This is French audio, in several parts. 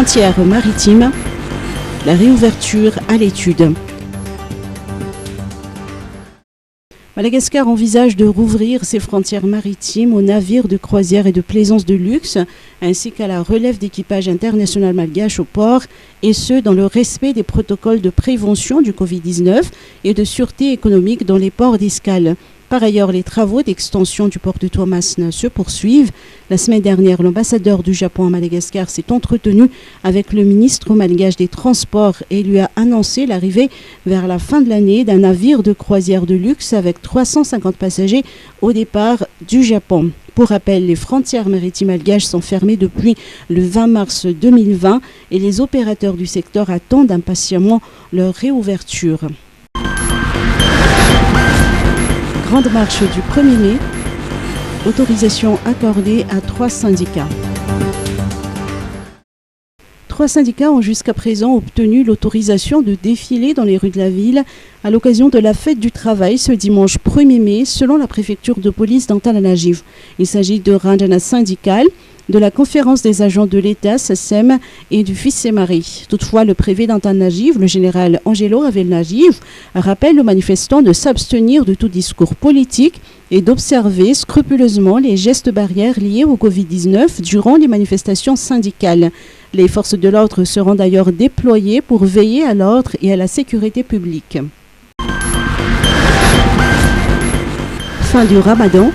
frontières maritimes, la réouverture à l'étude. Madagascar envisage de rouvrir ses frontières maritimes aux navires de croisière et de plaisance de luxe, ainsi qu'à la relève d'équipage international malgache au port, et ce, dans le respect des protocoles de prévention du Covid-19 et de sûreté économique dans les ports d'escale. Par ailleurs, les travaux d'extension du port de Toamasina se poursuivent. La semaine dernière, l'ambassadeur du Japon à Madagascar s'est entretenu avec le ministre malgache des Transports et lui a annoncé l'arrivée vers la fin de l'année d'un navire de croisière de luxe avec 350 passagers au départ du Japon. Pour rappel, les frontières maritimes malgaches sont fermées depuis le 20 mars 2020 et les opérateurs du secteur attendent impatiemment leur réouverture. Grande marche du 1er mai, autorisation accordée à 3 syndicats. 3 syndicats ont jusqu'à présent obtenu l'autorisation de défiler dans les rues de la ville à l'occasion de la fête du travail ce dimanche 1er mai selon la préfecture de police d'Antananarivo. Il s'agit de Randana syndical, de la conférence des agents de l'État, SACEM, et du FICEMARI. Toutefois, le préfet d'Antananarivo, le général Angelo Ravelnagiv, rappelle aux manifestants de s'abstenir de tout discours politique et d'observer scrupuleusement les gestes barrières liés au Covid-19 durant les manifestations syndicales. Les forces de l'ordre seront d'ailleurs déployées pour veiller à l'ordre et à la sécurité publique. Fin du Ramadan.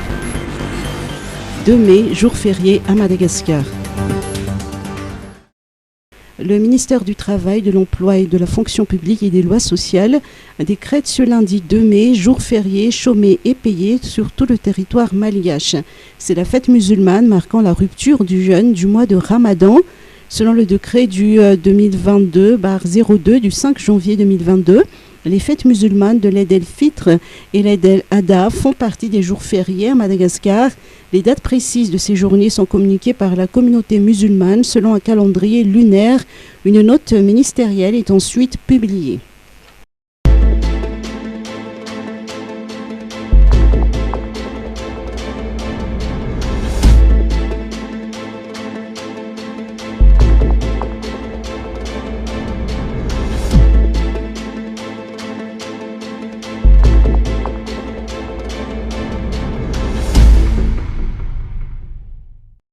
2 mai, jour férié à Madagascar. Le ministère du Travail, de l'Emploi et de la Fonction publique et des lois sociales décrète ce lundi 2 mai, jour férié, chômé et payé sur tout le territoire malgache. C'est la fête musulmane marquant la rupture du jeûne du mois de Ramadan. Selon le décret du 2022/02 du 5 janvier 2022, les fêtes musulmanes de l'Eid el-Fitr et l'Eid el-Adha font partie des jours fériés à Madagascar. Les dates précises de ces journées sont communiquées par la communauté musulmane selon un calendrier lunaire. Une note ministérielle est ensuite publiée.